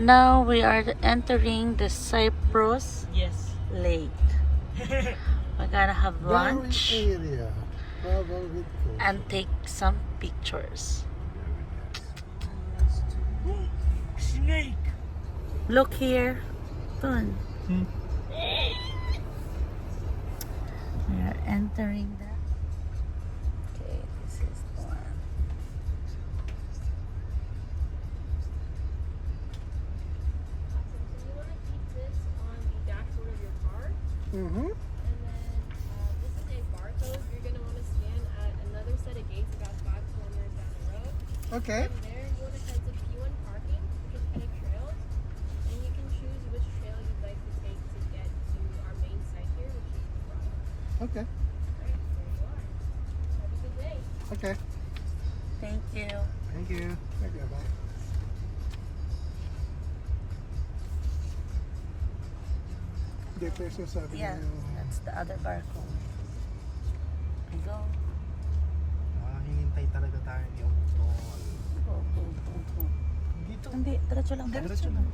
Now we are entering the Cyprus Yes. Lake. We're gonna have lunch Area. Travel with coach. and take some pictures. Snake. Look here. Dun. We are entering the. Okay, this is the one. So you want to keep this on the dashboard of your car, Mm-hmm. and then this is a barcode you're going to want to scan at another set of gates about 5 kilometers down the road. Okay. From there, you want to head to P1 parking, which is Penic Trails, and you can choose which trail you'd like to take to get to our main site here, which is the Grotto. Okay. Alright, there you are. Have a good day. Okay. Thank you. Thank you. Okay, bye. Hindi peso sabi Yeah, niyo. that's the other barcode. I go. Hinintay talaga tayo ni Utol. Go, go, go, go. Dito. Hindi, diretso lang. Diretso lang.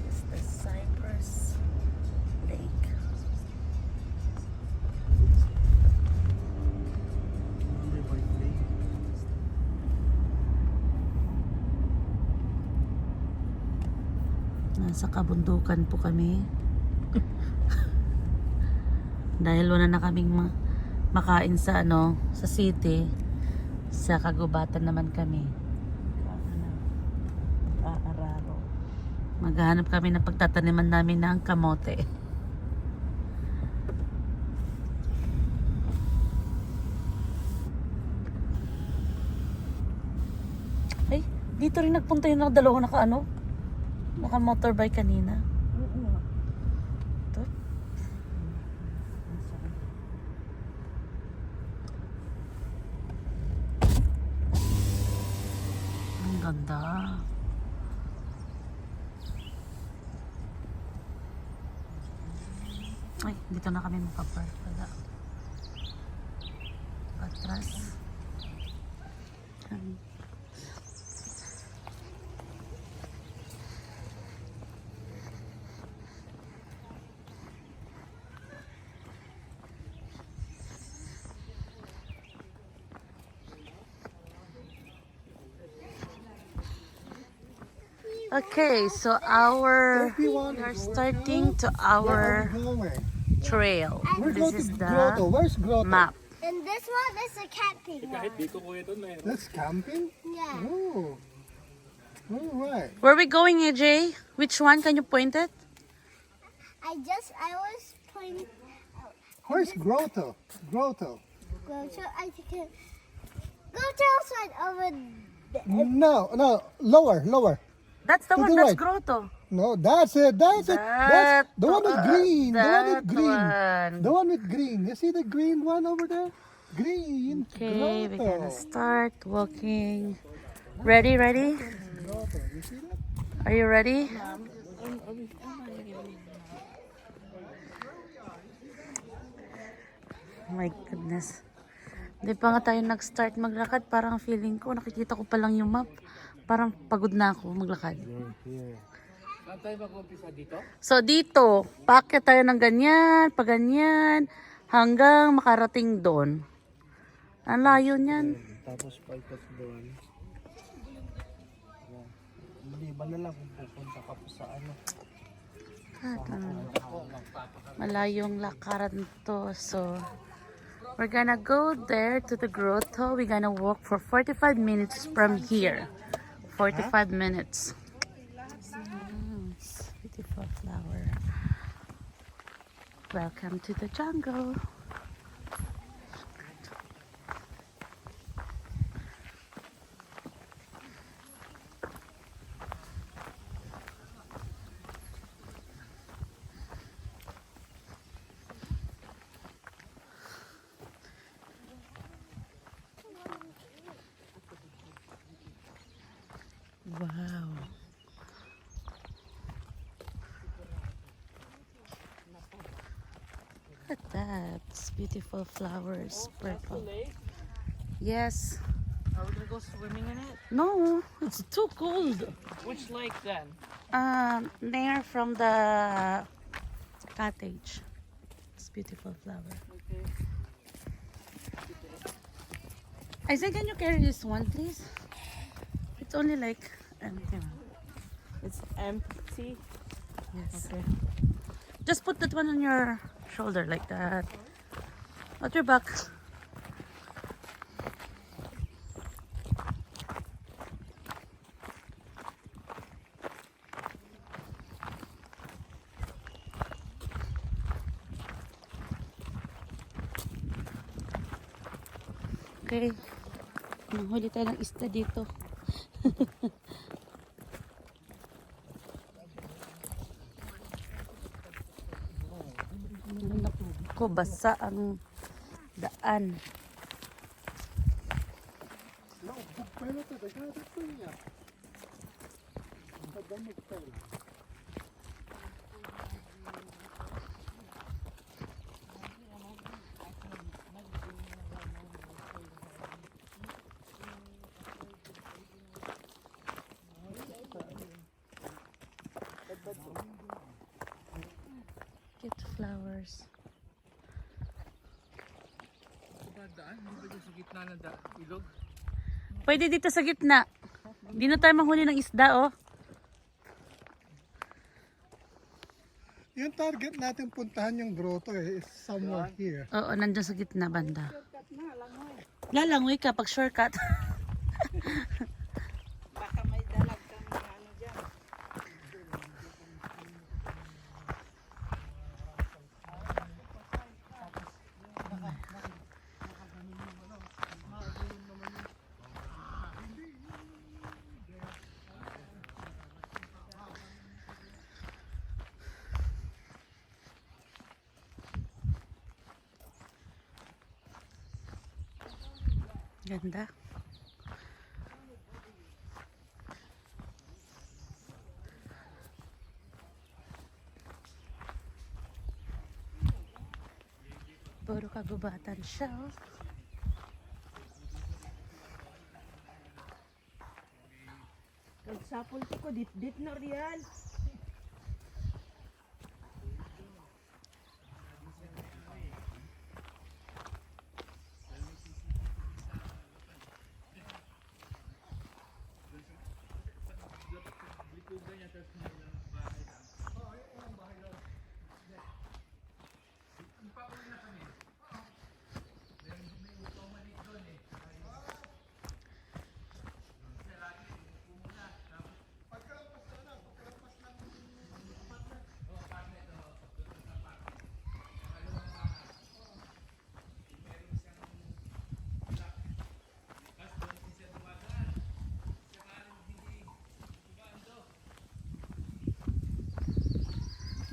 This is the Cyprus Lake. May white lake. Nasa kabundukan po kami. Dahil wala na kaming makain sa sa city. Sa kagubatan naman kami. Aararo. Maghahanap kami ng pagtataniman namin ng kamote. Ay, dito rin nagpunta yung dalawa naka motorbike kanina. Ito. Ang ganda. Ay, dito na kami makapark pala. Atras. Okay, so we are starting to our trail. We're This going is to the Grotto. Where's Grotto? map. And this one is a camping one. That's camping? Yeah. Oh. All right. Where are we going, AJ? Which one? Can you point it? I was pointing. Where's Grotto? Grotto. Go to go to outside over there. No, lower. That's the To one. the That's right. Grotto. No, that's it. That's the one with green. The one with That green. one. The one with green. You see the green one over there? Green. Okay, we're Grotto. gonna start walking. Ready? Grotto. You see that? Are you ready? Oh my goodness. Hindi pa nga tayo nag-start maglakad. Parang feeling ko, nakikita ko pa lang yung map. Parang pagod na ako maglakad. Saan tayo mag-umpisa dito? So dito, paakyat tayo ng ganyan, paganyan, hanggang makarating doon. Ang layo niyan. Tapos paikot doon. Maliban na lang kung pupunta ka po sa ano. Malayong lakaran to. So, we're gonna go there to the grotto. We're gonna walk for 45 minutes from here. 45 minutes. Beautiful flower. Welcome to the jungle. Wow. at that. It's beautiful flowers. That's the Purple. lake. Yes. Are we gonna go swimming in it? No, it's too cold. Which lake then? Near from the cottage. It's beautiful flower. Okay. I think, can you carry this one, please? It's only like empty. It's empty. Yes. Okay. Just put that one on your shoulder like that. At your back. Okay. Manghuli tayo ng isda dito. Naku, basa ang daan. Pero ito, dagdagat ko niya. Ang pagdamag tayo. Cute flowers. Daan? Hindi ba sa gitna ng ilog? Pwede dito sa gitna. Hindi na tayo manghuli ng isda, oh. Yung target natin puntahan yung grotto is somewhere here. Oo, nandun sa gitna banda. Lalangoy ka pag shortcut. Baka may dalag kang ano dyan. Ganda. Puro kagubatan siya, oh. Kagsapol ko, dit-dit na riyan.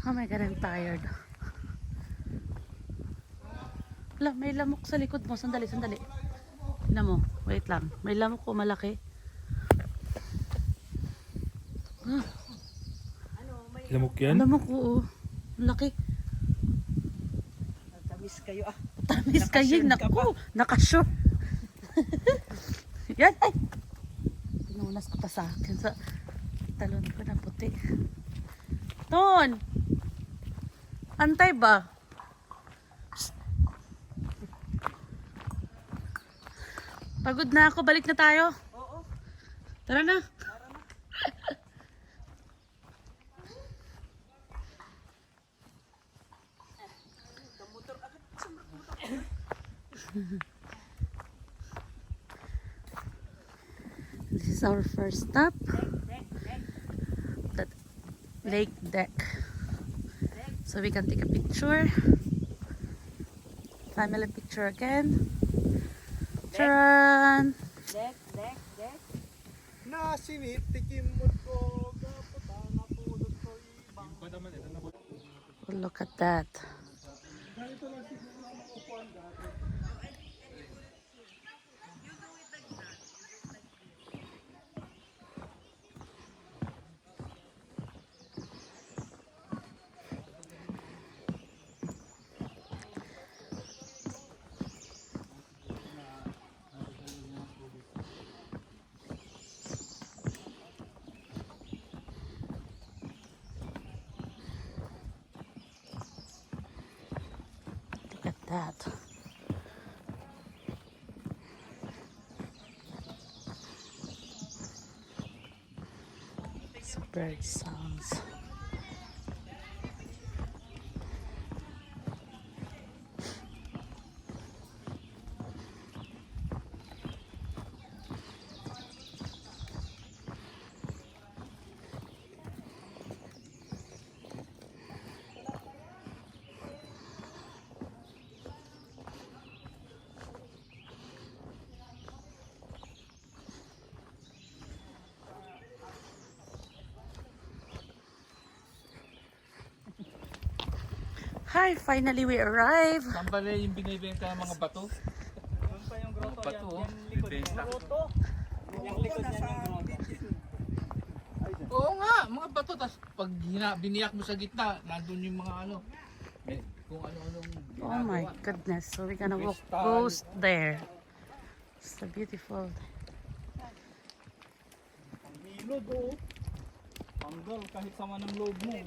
Oh my God, I'm tired. Wala, may lamok sa likod mo. Sandali, sandali. Tignan mo, wait lang. May lamok ko malaki. Lamok yan? Lamok ko, oh. Laki. Tamis kayo ah. Tamis kayo. Nakasure ka Naku, nakasure. Yan, ay. Pinunas ko pa sa akin sa talon ko na puti. Ton! Antay ba? Pagod na ako. Balik na tayo. Oo. Tara na. This is our first stop. The lake deck. So we can take a picture. Family picture again. Charan! Dek. Nasinip, tikimot ko, gaputan, napulot ko ibang. Look at that. that. It's bird sounds. Hi, finally we arrived. Saan ba yung binibenta ng mga bato? Mga bato, oh. Bibenta. Yung likod niya ng grotto. Oo nga, mga bato. Tapos pag biniyak mo sa gitna, nandun yung mga ano. Kung ano-anong Oh my ginagawa. goodness. So we're gonna walk Crystal. ghost there. It's so beautiful. Ang hilod oh. Tanggal kahit sama ng loob mo.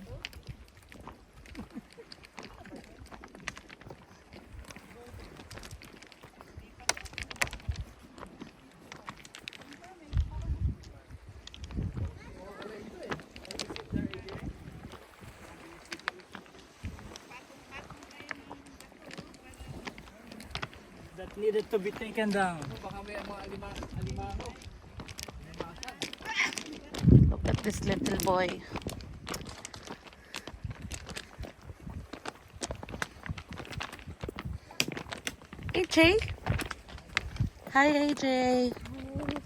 That needed to be taken down. Baka may mga alimango. Look at this little boy. AJ. Hi, AJ.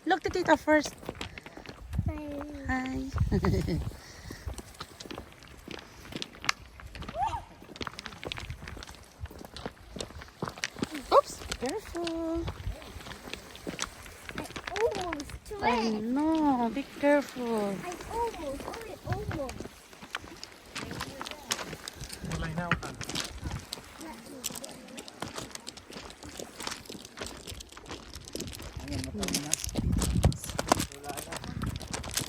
Look to Tita first. Hi. Oops, careful. Almost I tripped. know, be careful. I almost.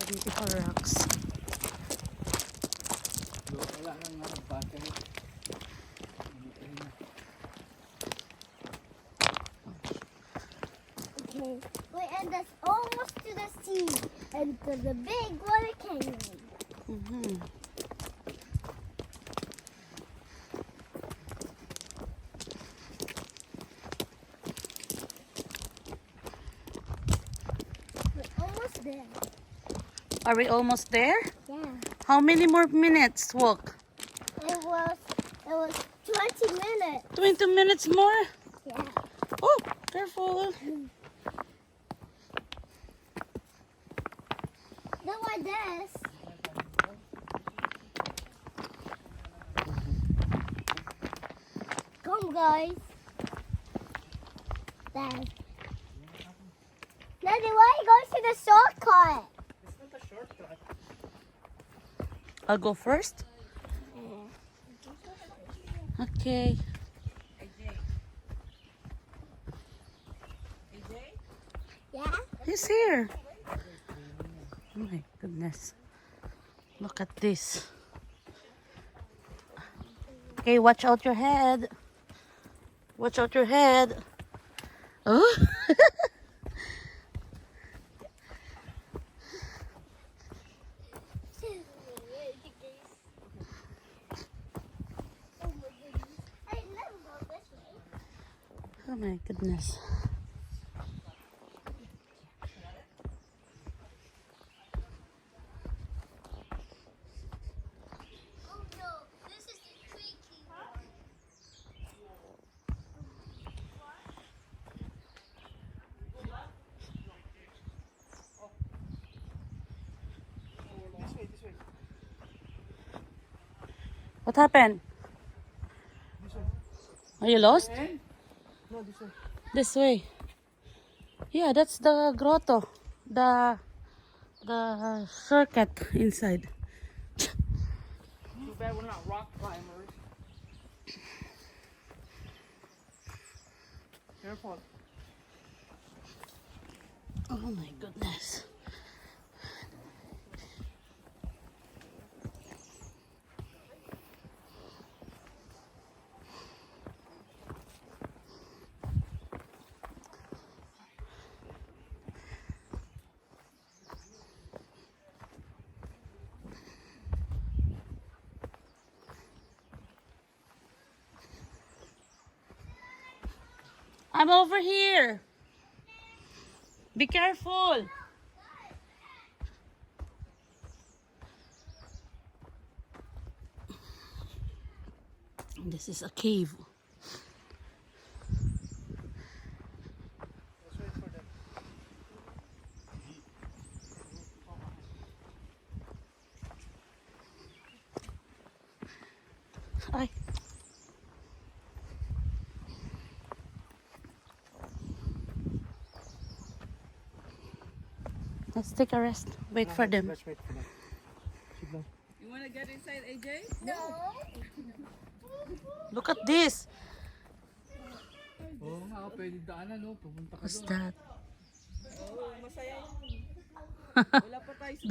Beautiful rocks. Wala nang battery. Okay, we end us almost to the sea and to the big water canyon. Mhm. We're almost there. Are we almost there? Yeah. How many more minutes walk? It was 20 minutes. 20 minutes more? Yeah. Oh, careful. Then like this. Come guys. Dad. Daddy, why are you going to the shortcut? It's not a shortcut. I'll go first. Okay. Yeah? He's here. Oh my goodness. Look at this. Okay, watch out your head. Watch out your head. Oh. Oh my goodness. Oh no, this is the tricky one. This way. What happened? Are you lost? No, this way. This way. Yeah, that's the grotto. The circuit inside. Too bad we're not rock climbers. Careful. Oh my goodness. I'm over here. Be careful. This is a cave. Ay. Let's take a rest. Wait for them. You want to get inside, AJ? Look at this. Oo nga, pwede daanan, no? Pumunta ka What's doon. that? Oh, masaya yun. Wala pa tayo sa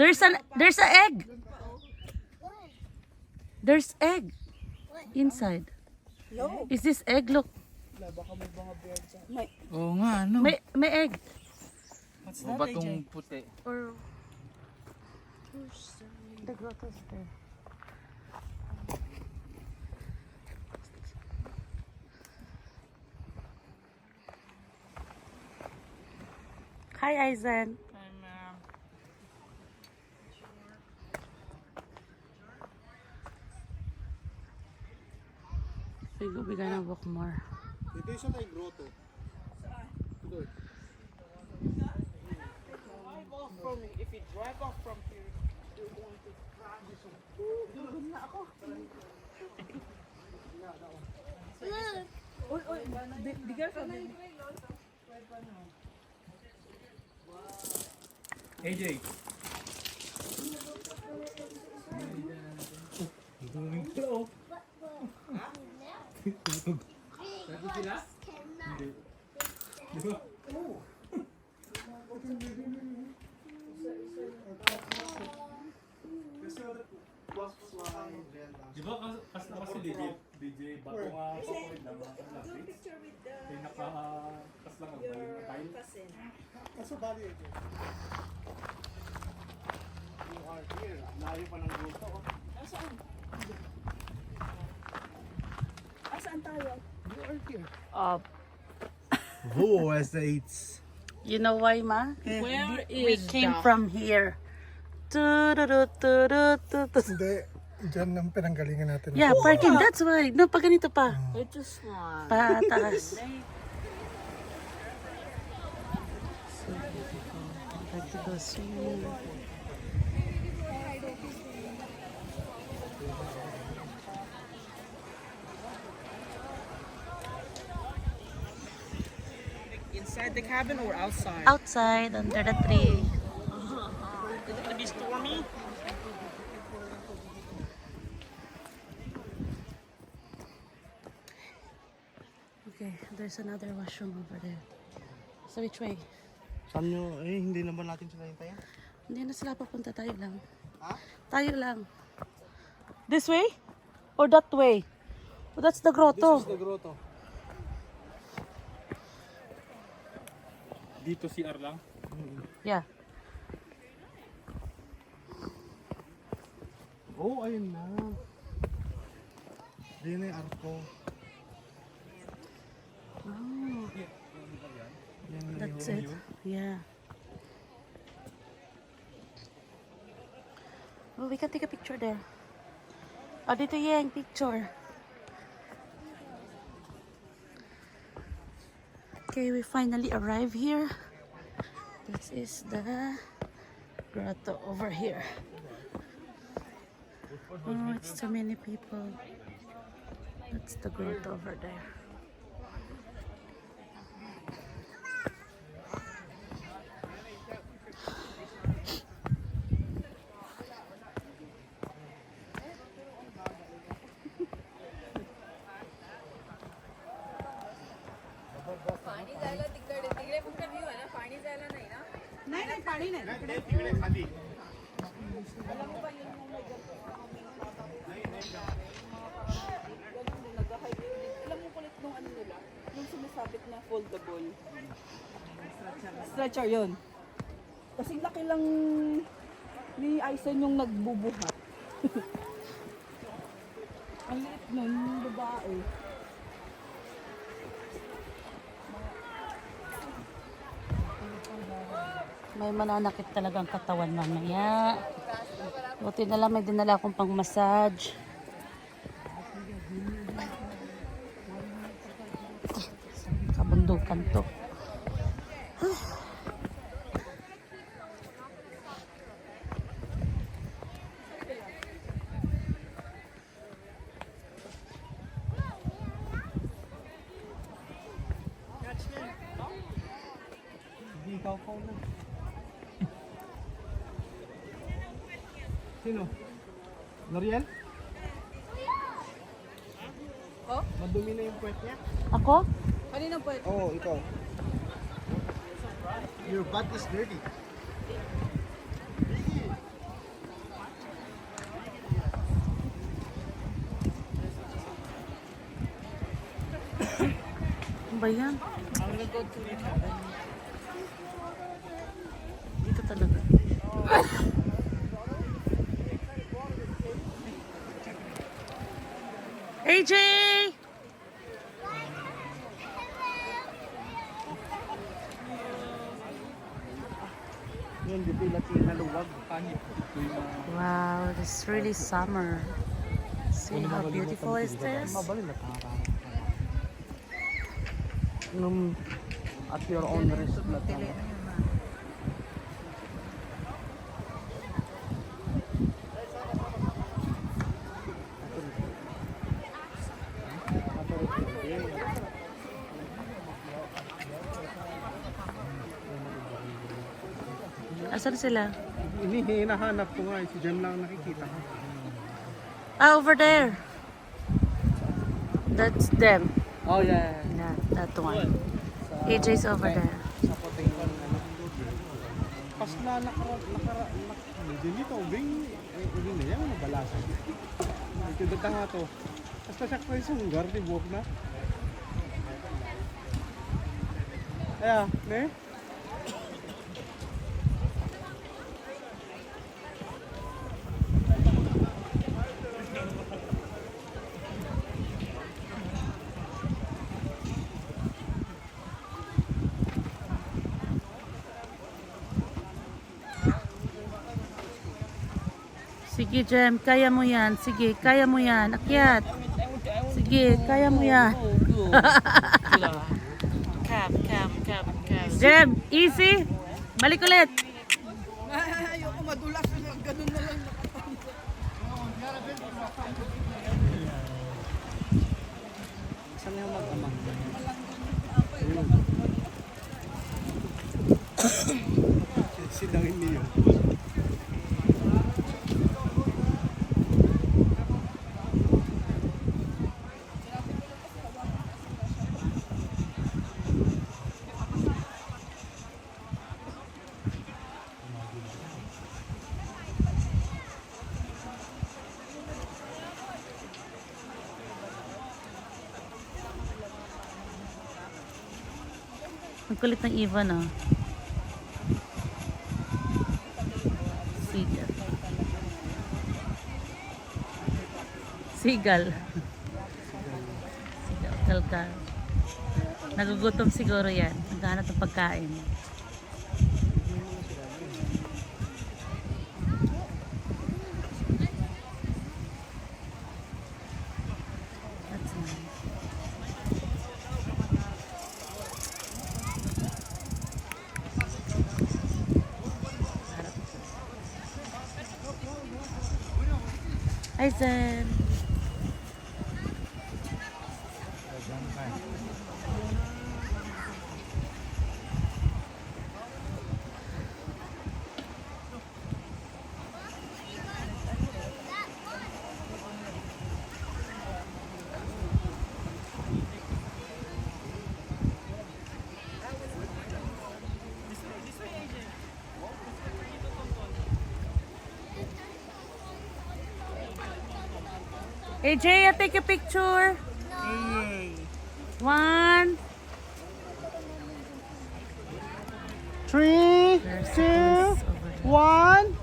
There's an egg. There's egg inside. Is this egg? Look, Oo nga, ano? may egg. O batong puti. Or the grotto's there. Hi, Aizen. Hi, ma'am. We're gonna walk more. Dito isa tayo grotto. If you drive off from here, you're going to AJ. Di ba kasi DJ bago nga papalit lang mga classmates. Kaya nakakas lang ang galing na tayo. Kaso bali ito. You are here. Layo pa ng grupo. Who has the eats? You know why, Ma? Where We came from here. Tu-du-du-du-du-du-du. Hindi. Diyan ang pinanggalingan natin. Yeah, parking. That's why. No, pag ganito pa. Ito small. Pataas. So beautiful. I'd like to go swimming. Inside the cabin or outside? Outside, under the tree. Is it gonna be stormy? Okay, there's another washroom over there. So which way? Saan nyo? Hindi naman natin sila hintayin. Hindi na sila papunta. Tayo lang. Ha? Tayo lang. This way? Or that way? Oh, that's the grotto. The grotto. Dito CR lang. Yeah. Oh, ayun na. Ayun na yung arko. Oh, that's it. Yeah. Oh, we can take a picture there. Oh, dito yung picture. Okay, we finally arrived here. This is the grotto over here. Oh, it's too many people. That's the grotto over there. पाणी जायला तिकडे तिकडे फक्त व्ह्यू आहे ना पाणी जायला नाही ना नाही नाही पाणी नाही Tibre खाली. alam mo kulit nung ano nila yung sumasabit na foldable stretcher yun kasing laki lang ni Aisen yung nagbubuhat ang liit nun yung babae May mananakit talagang katawan mamaya. Buti na lang may dinala akong pang massage. Kabundukan to. Sino? L'Oreal? Oh? Madumi na yung puwet niya. Ako? Kanina po. Oo, ikaw. Your butt is dirty. Ano ba yan? Dito talaga. AJ! Yan, di pila tinaluwag. Wow, this is really summer. See how beautiful is this? Mabalin na at your own risk na Asan sila? hinahanap ko nga, si Jem lang nakikita ko. Ah, over there. That's them. Oh yeah. That one. AJ's over there. Sa puting pas na dito, ubing na yan, nabalasan. Ito data nga to. Basta siya kayo sa lugar, di buwag na. Kaya, ne? Sige, Jem, kaya mo yan. Sige, kaya mo yan. Akyat. Sige, kaya mo yan. Jem, easy. Balik ulit. Ayoko madulas. Ganun na lang. Saan yung mag-amang? Sidangin niyo. Ang kulit ng Ivan, ah. Seagull. Seagull. Seagull. Kalkal. Nagugutom siguro yan. Naghahanap ng pagkain. That's nice. Hi, Zen. AJ, I take a picture. One. 3, There's 2, over there. 1.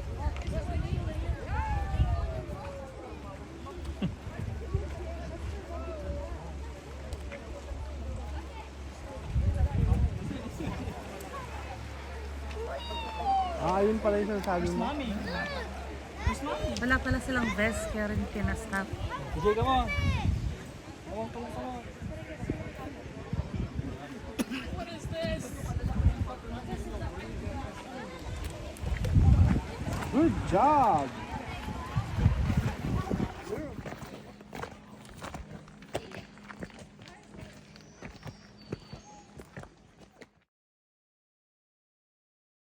pala yung sinasabi mo. Wala pala silang vest, kaya rin pinastop. DJ ka mo. Good job!